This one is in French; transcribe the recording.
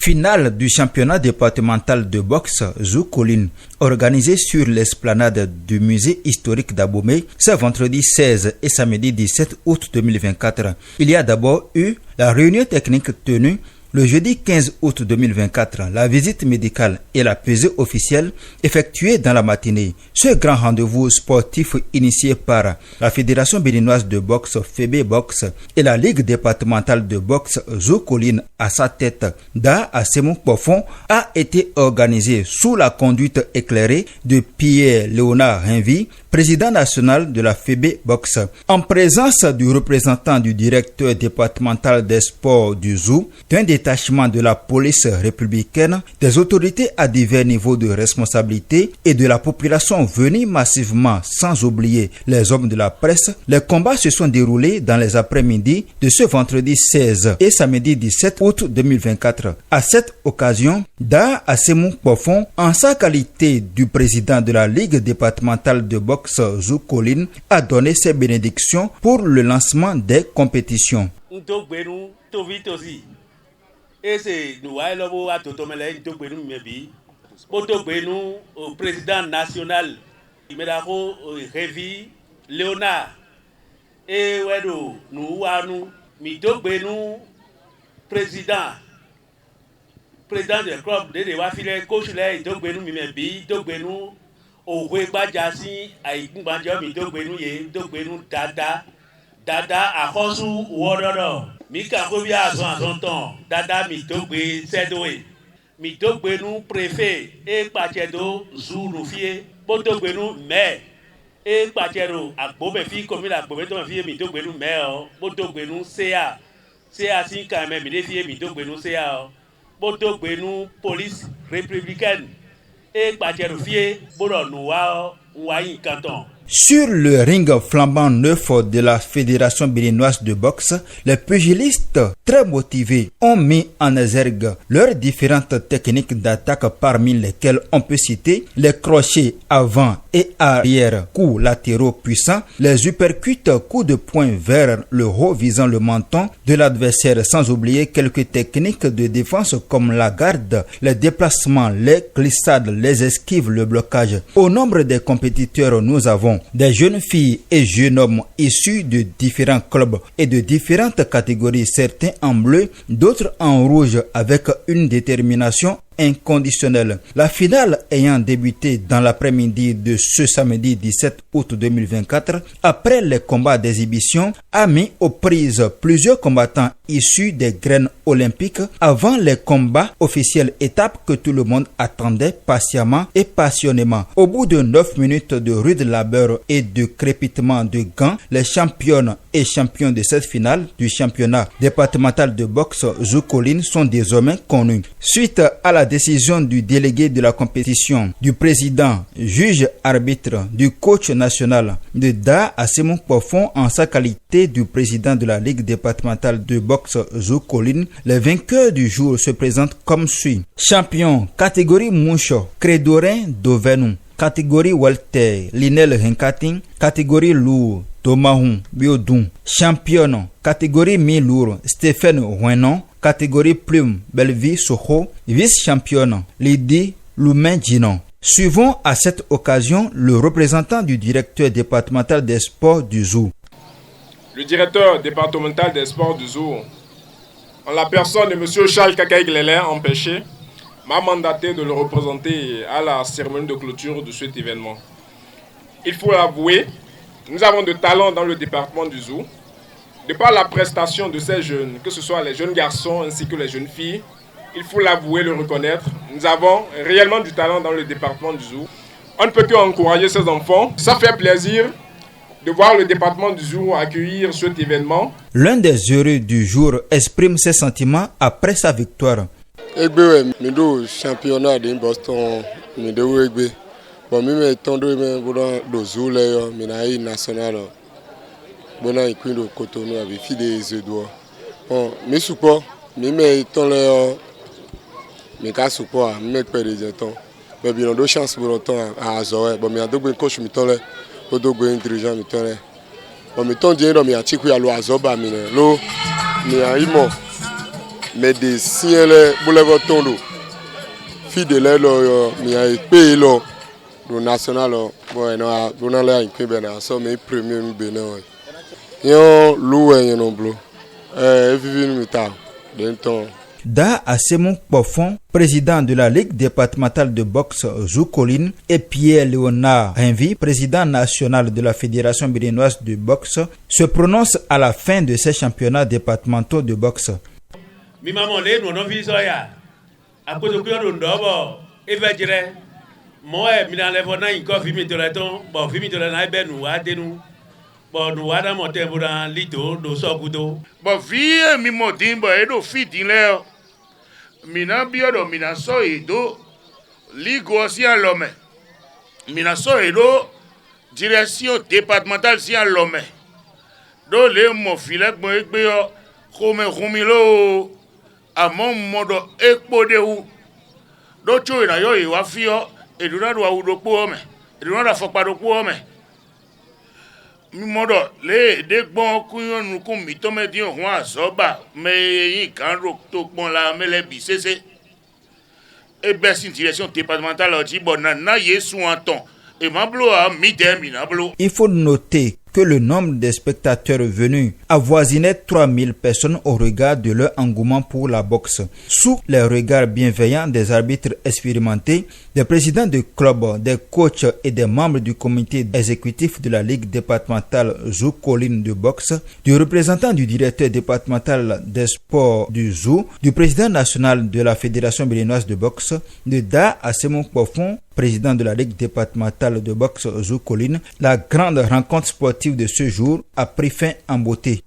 Finale du championnat départemental de boxe Zoukoline, organisé sur l'esplanade du musée historique d'Abomey ce vendredi 16 et samedi 17 août 2024. Il y a d'abord eu la réunion technique tenue le jeudi 15 août 2024, la visite médicale et la pesée officielle effectuée dans la matinée. Ce grand rendez-vous sportif initié par la Fédération béninoise de boxe FEB Boxe et la Ligue départementale de boxe Zoukoline à sa tête, Da Asemou Pofon, a été organisé sous la conduite éclairée de Pierre-Léonard Renvi, président national de la FEB Boxe, en présence du représentant du directeur départemental des sports du Zou, d'un détachement de la police républicaine, des autorités à divers niveaux de responsabilité et de la population venue massivement, sans oublier les hommes de la presse. Les combats se sont déroulés dans les après-midi de ce vendredi 16 et samedi 17 août 2024. À cette occasion, Da Asemou Pofon, en sa qualité du président de la Ligue départementale de boxe Zoukoline, a donné ses bénédictions pour le lancement des compétitions. Au président national, Révi Léonard, et nous président du club de Wafile, coach là, Dogbenu Mimebi, Dogbenu, au Weba Jassi, Aïkumbanjo, Dogbenu Ye, Dogbenu Dada, Dada, Afonso, Wodoro, Mika Rovia à son temps, Dada, Mitogbe, Sedoé, Mitogbenu, préfet, et Pachedo, Zourufie, Botogbenu, mais, et Pachero, à Bobefi, comme il a Bobeton, Mitogbenu, mais, Botogbenu, CA, CA, si quand même, il est fier, Mitogbenu, CA. Botogbenu police républicaine et Bacheroufié Boronouao Ouaï Canton. Sur le ring flambant neuf de la Fédération béninoise de boxe, les pugilistes très motivés ont mis en exergue leurs différentes techniques d'attaque, parmi lesquelles on peut citer les crochets avant et arrière, coups latéraux puissants, les uppercuts, coups de poing vers le haut visant le menton de l'adversaire, sans oublier quelques techniques de défense comme la garde, les déplacements, les glissades, les esquives, le blocage. Au nombre des compétiteurs, nous avons des jeunes filles et jeunes hommes issus de différents clubs et de différentes catégories, certains en bleu, d'autres en rouge, avec une détermination inconditionnelle. La finale ayant débuté dans l'après-midi de ce samedi 17 août 2024, après les combats d'exhibition, a mis aux prises plusieurs combattants issus des graines olympiques avant les combats officiels, étape que tout le monde attendait patiemment et passionnément. Au bout de 9 minutes de rude labeur et de crépitement de gants, les championnes et champions de cette finale du championnat départemental de boxe Zoukoline sont désormais connus. Suite à la décision du délégué de la compétition, du président, juge arbitre, du coach national, de Da Asemou Pofon en sa qualité du président de la Ligue départementale de boxe Zoukoline, les vainqueurs du jour se présentent comme suit. Champion, catégorie Moucho, Crédorin Dovenou. Catégorie Walter, Linel Henkating. Catégorie lourd, Tomahun Biodun. Championne, catégorie mi-lourd, Stéphane Ouenon. Catégorie plume, Belleville Soho. Vice-championne, Lydie Loumain-Ginon. Suivons à cette occasion le représentant du directeur départemental des sports du Zou. Le directeur départemental des sports du Zou, en la personne de M. Charles Kakaï-Glélin, empêché, m'a mandaté de le représenter à la cérémonie de clôture de cet événement. Il faut l'avouer, nous avons de talent dans le département du Zou. De par la prestation de ces jeunes, que ce soit les jeunes garçons ainsi que les jeunes filles, il faut l'avouer, le reconnaître, nous avons réellement du talent dans le département du Zou. On ne peut qu'encourager ces enfants. Ça fait plaisir de voir le département du Zou accueillir cet événement. L'un des heureux du jour exprime ses sentiments après sa victoire. Je championnat de Boston, bon, je suis national. Bon, je suis Cotonou avec fille Edouard. Bon, je support, je suis support, je suis temps. Mais il y a deux chances pour le temps à Azoré. Bon, il y a deux coachs qui sont là, deux dirigeants qui sont là. Bon, mais tant que je suis là, je suis là, je suis là, mais des signes les boulevard tondo fidèle lo mi a payé lo national bon non on a un peu so mais premier bénin yo loué non bleu vivre mita denton. Da Asemon Pofon, président de la Ligue départementale de boxe Zoukoline, et Pierre-Léonard Renvi, président national de la Fédération béninoise de boxe, se prononcent à la fin de ces championnats départementaux de boxe. Mi maman le no vi soya. A cause que on dobo e va dire moi mi dans les vona in ko fi mi to leton, bon fi mi to na be nu wa denu. Bon nu wa da mo te buran lito do so gudo. Bon vie mi mo din bo e do fi din le. Mina biodo mina so edo ligo si à l'homme. Mina so edo direction départementale si à l'homme. Do le mo file gbon egbe yo ko me rumilo amon modo ekpode u. Do cho ina yo iwa fi yo eduna do awudo po ome. Eduna da fokpa do po ome. Mi modo le de gbon kuyon nu ko mi to me di ohun azoba me yin kan ro to gbon la mele bi sese e be sin direction départementale oti bon na yesu anton e mablo a mi dem inablo. Il faut noter que le nombre de spectateurs venus avoisinait 3000 personnes au regard de leur engouement pour la boxe. Sous les regards bienveillants des arbitres expérimentés, des présidents de clubs, des coachs et des membres du comité exécutif de la Ligue départementale Zoukoline de boxe, du représentant du directeur départemental des sports du Zou, du président national de la Fédération béninoise de boxe, de Da Asemon Pofon, président de la Ligue départementale de boxe Zoukoline, la grande rencontre sportive de ce jour a pris fin en beauté.